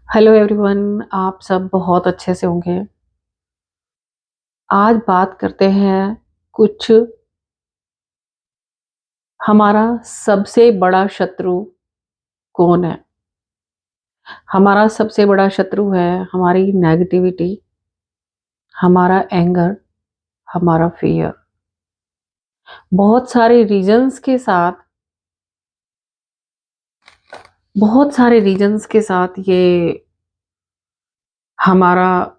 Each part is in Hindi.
Hello everyone. आप सब बहुत अच्छे से होंगे। आज बात करते हैं कुछ हमारा सबसे बड़ा शत्रु कौन है। हमारा सबसे बड़ा शत्रु है हमारी नेगेटिविटी, हमारा एंगर, हमारा फियर। बहुत सारे रीजंस के साथ बहुत सारे रीजंस के साथ ये हमारा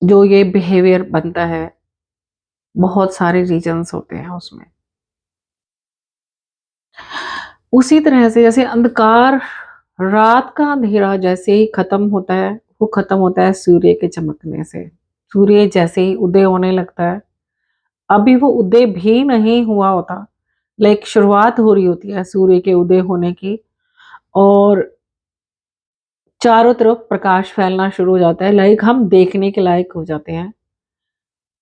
जो ये बिहेवियर बनता है, बहुत सारे रीजंस होते हैं उसमें। उसी तरह से जैसे अंधकार, रात का अंधेरा जैसे ही खत्म होता है, वो खत्म होता है सूर्य के चमकने से। सूर्य जैसे ही उदय होने लगता है, अभी वो उदय भी नहीं हुआ होता, लाइक शुरुआत हो रही होती है सूर्य के उदय होने की, और चारों तरफ प्रकाश फैलना शुरू हो जाता है, लाइक हम देखने के लायक हो जाते हैं।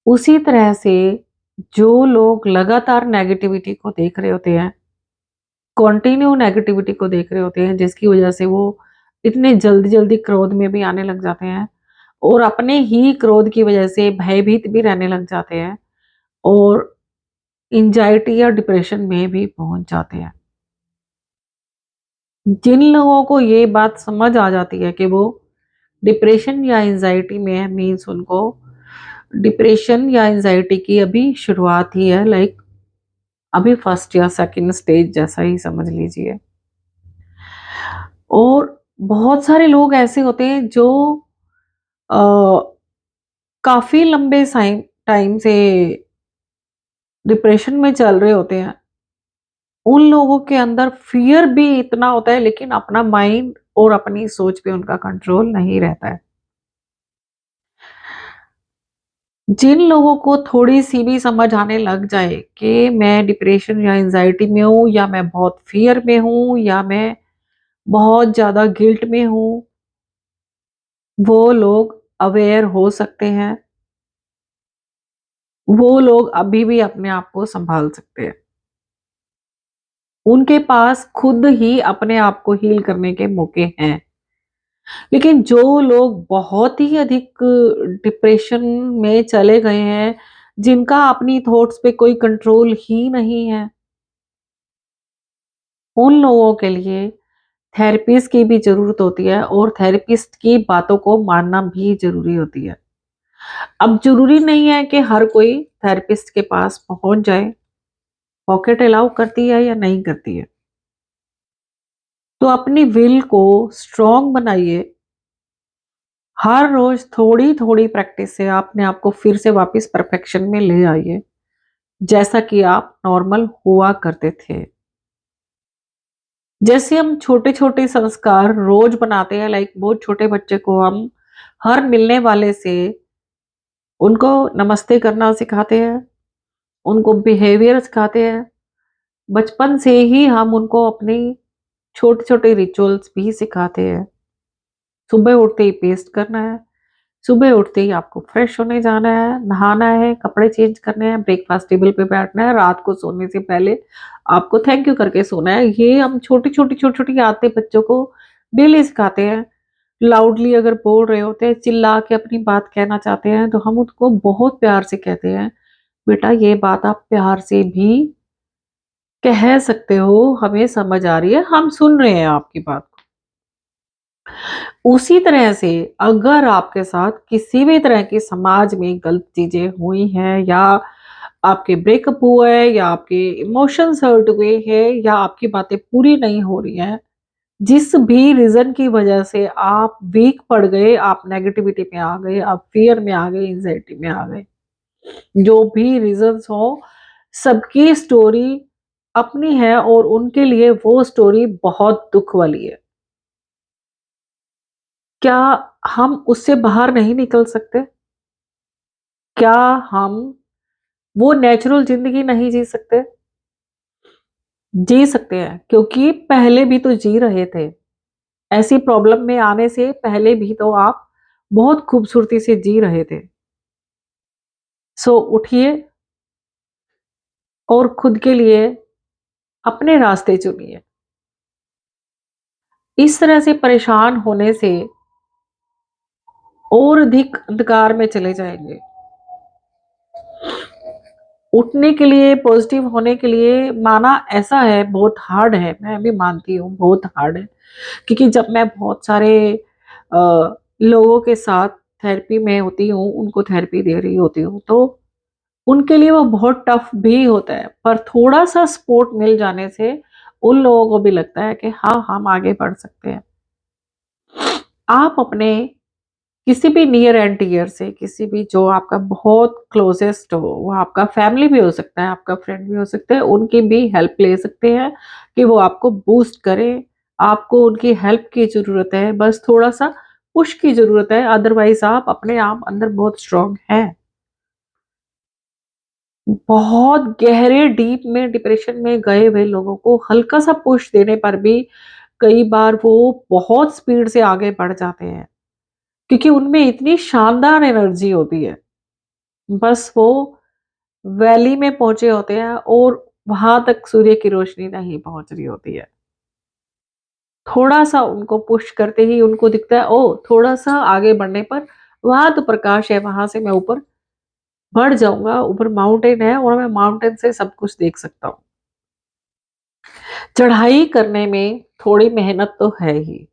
उसी तरह से जो लोग लगातार नेगेटिविटी को देख रहे होते हैं, कंटिन्यू नेगेटिविटी को देख रहे होते हैं, जिसकी वजह से वो इतने जल्दी जल्दी क्रोध में भी आने लग जाते हैं, और अपने ही क्रोध की वजह से भयभीत भी रहने लग जाते हैं, और एंजाइटी या डिप्रेशन में भी पहुंच जाते हैं। जिन लोगों को ये बात समझ आ जाती है कि वो डिप्रेशन या एंजाइटी में है, मीन्स उनको डिप्रेशन या एंजाइटी की अभी शुरुआत ही है, लाइक अभी फर्स्ट या सेकंड स्टेज जैसा ही समझ लीजिए। और बहुत सारे लोग ऐसे होते हैं जो अ, काफी लंबे टाइम से डिप्रेशन में चल रहे होते हैं। उन लोगों के अंदर फियर भी इतना होता है, लेकिन अपना माइंड और अपनी सोच पे उनका कंट्रोल नहीं रहता है। जिन लोगों को थोड़ी सी भी समझ आने लग जाए कि मैं डिप्रेशन या एंजाइटी में हूँ, या मैं बहुत फियर में हूँ, या मैं बहुत ज्यादा गिल्ट में हूँ, वो लोग अवेयर हो सकते हैं। वो लोग अभी भी अपने आप को संभाल सकते हैं। उनके पास खुद ही अपने आप को हील करने के मौके हैं। लेकिन जो लोग बहुत ही अधिक डिप्रेशन में चले गए हैं, जिनका अपनी थॉट्स पे कोई कंट्रोल ही नहीं है, उन लोगों के लिए थेरेपिस्ट की भी ज़रूरत होती है, और थेरेपिस्ट की बातों को मानना भी ज़रूरी होती है। अब ज़रूरी नहीं है कि हर कोई थेरेपिस्ट के पास पहुँच जाए, पॉकेट अलाउ करती है या नहीं करती है। तो अपनी विल को स्ट्रॉन्ग बनाइए। हर रोज थोड़ी-थोड़ी प्रैक्टिस से अपने आप को फिर से वापस परफेक्शन में ले आइए, जैसा कि आप नॉर्मल हुआ करते थे। जैसे हम छोटे-छोटे संस्कार रोज बनाते हैं, लाइक बहुत छोटे बच्चे को हम हर मिलने वाले से उनको नमस्ते करना सिखाते हैं, उनको बिहेवियर सिखाते हैं। बचपन से ही हम उनको अपनी छोटे-छोटे रिचुअल्स भी सिखाते हैं। सुबह उठते ही पेस्ट करना है, सुबह उठते ही आपको फ्रेश होने जाना है, नहाना है, कपड़े चेंज करने हैं, ब्रेकफास्ट टेबल पे बैठना है, रात को सोने से पहले आपको थैंक यू करके सोना है। ये हम छोटी-छोटी आदतें बच्चों को डेली सिखाते हैं। लाउडली अगर बोल रहे होते हैं, चिल्ला के अपनी बात कहना चाहते हैं, तो हम उनको बहुत प्यार से कहते हैं, बेटा ये बात आप प्यार से भी कह सकते हो, हमें समझ आ रही है, हम सुन रहे हैं आपकी बात को। उसी तरह से अगर आपके साथ किसी भी तरह की समाज में गलत चीजें हुई हैं, या आपके ब्रेकअप हुआ है, या आपके इमोशंस हर्ट हुए हैं, या आपकी बातें पूरी नहीं हो रही हैं, जिस भी रीजन की वजह से आप वीक पड़ गए, आप नेगेटिविटी में आ गए, आप फियर में आ गए, एंजाइटी में आ गए, जो भी रीजंस हो, सबकी स्टोरी अपनी है, और उनके लिए वो स्टोरी बहुत दुख वाली है। क्या हम उससे बाहर नहीं निकल सकते? क्या हम वो नेचुरल ज़िंदगी नहीं जी सकते? जी सकते हैं, क्योंकि पहले भी तो जी रहे थे। ऐसी प्रॉब्लम में आने से पहले भी तो आप बहुत खूबसूरती से जी रहे थे। सो उठिए और खुद के लिए अपने रास्ते चुनिए। इस तरह से परेशान होने से और अधिक अंधकार में चले जाएंगे। उठने के लिए, पॉजिटिव होने के लिए, माना ऐसा है बहुत हार्ड है, मैं भी मानती हूँ बहुत हार्ड है, क्योंकि जब मैं बहुत सारे लोगों के साथ थेरेपी में होती हूँ, उनको थेरेपी दे रही होती हूँ, तो उनके लिए वो बहुत टफ भी होता है, पर थोड़ा सा सपोर्ट मिल जाने से उन लोगों को भी लगता है कि हाँ, हम आगे बढ़ सकते हैं। आप अपने किसी भी नियर एंड डियर से, किसी भी जो आपका बहुत क्लोजेस्ट हो, वो आपका फैमिली भी हो सकता है, आपका फ्रेंड भी हो सकता है, उनकी भी हेल्प ले सकते हैं कि वो आपको बूस्ट करें। आपको उनकी हेल्प की ज़रूरत है, बस थोड़ा-सा पुश की ज़रूरत है, अदरवाइज़ आप अपने आप अंदर बहुत स्ट्रॉन्ग हैं। बहुत गहरे डीप में डिप्रेशन में गए हुए लोगों को हल्का-सा पुश देने पर भी कई बार वो बहुत स्पीड से आगे बढ़ जाते हैं, क्योंकि उनमें इतनी शानदार एनर्जी होती है। बस वो वैली में पहुँचे होते हैं और वहाँ तक सूर्य की रोशनी नहीं पहुँच रही होती है। थोड़ा-सा उनको पुश करते ही उनको दिखता है, ओह! थोड़ा-सा आगे बढ़ने पर वहाँ तो प्रकाश है, वहाँ से मैं ऊपर बढ़ जाऊँगा, ऊपर माउंटेन है और मैं माउंटेन से सब कुछ देख सकता हूँ। चढ़ाई करने में थोड़ी मेहनत तो है ही,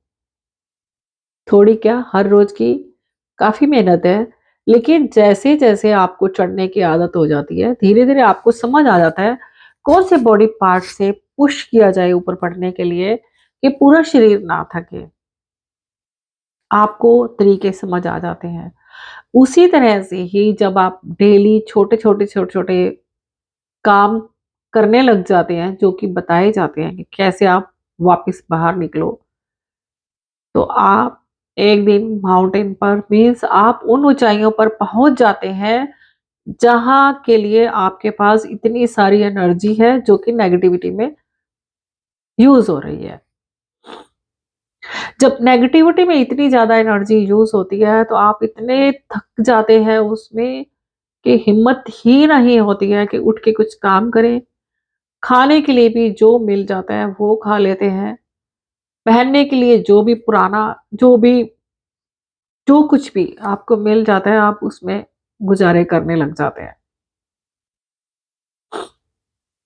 थोड़ी क्या हर रोज़ की काफ़ी मेहनत है, लेकिन जैसे-जैसे आपको चढ़ने की आदत हो जाती है, धीरे-धीरे आपको समझ आ जाता है, कौन से बॉडी पार्ट से पुश किया जाए ऊपर बढ़ने के लिए कि पूरा शरीर ना थके। आपको तरीके समझ आ जाते हैं। उसी तरह से ही जब आप डेली छोटे-छोटे, छोटे-छोटे काम करने लग जाते हैं, जो कि बताए जाते हैं कि कैसे आप वापस बाहर निकलो, तो आप एक दिन माउंटेन पर मीन्स आप उन ऊँचाइयों पर पहुँच जाते हैं, जहाँ के लिए आपके पास इतनी सारी एनर्जी है, जो कि नेगेटिविटी में यूज़ हो रही है। जब नेगेटिविटी में इतनी ज़्यादा एनर्जी यूज़ होती है, तो आप इतने थक जाते हैं उसमें कि हिम्मत ही नहीं होती है कि उठ के कुछ काम करें। खाने के लिए भी जो मिल जाता है, वो खा लेते हैं। पहनने के लिए जो भी पुराना, जो कुछ भी आपको मिल जाता है, आप उसमें गुज़ारे करने लग जाते हैं।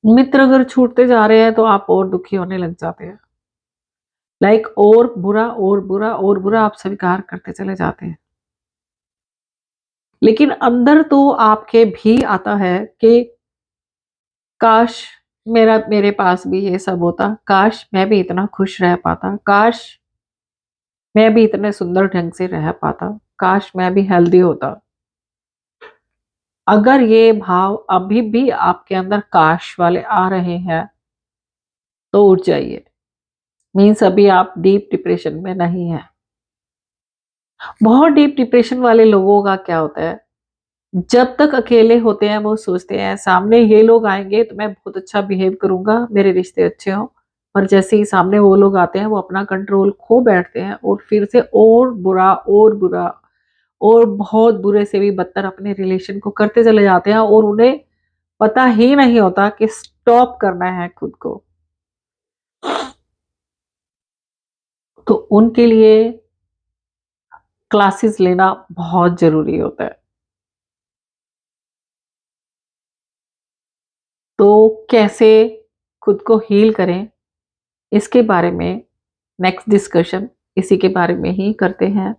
मित्र अगर छूटते जा रहे हैं, तो आप और दुखी होने लग जाते हैं। लाइक और बुरा और बुरा और बुरा आप स्वीकार करते चले जाते हैं। लेकिन अंदर तो आपके भी आता है कि काश मेरे पास भी ये सब होता, काश मैं भी इतना खुश रह पाता, काश मैं भी इतने सुंदर ढंग से रह पाता, काश मैं भी हेल्दी होता। अगर ये भाव अभी भी आपके अंदर काश वाले आ रहे हैं, तो उठ जाइए। मीन्स अभी आप डीप डिप्रेशन में नहीं हैं। बहुत डीप डिप्रेशन वाले लोगों का क्या होता है, जब तक अकेले होते हैं वो सोचते हैं सामने ये लोग आएँगे तो मैं बहुत अच्छा बिहेव करूँगा, मेरे रिश्ते अच्छे हों। और जैसे ही सामने वो लोग आते हैं, वो अपना कंट्रोल खो बैठते हैं और फिर से और बुरा और बहुत बुरे से भी बदतर अपने रिलेशन को करते चले जाते हैं और उन्हें पता ही नहीं होता कि स्टॉप करना है खुद को। तो उनके लिए क्लासेस लेना बहुत ज़रूरी होता है। तो कैसे खुद को हील करें, इसके बारे में नेक्स्ट डिस्कशन इसी के बारे में ही करते हैं।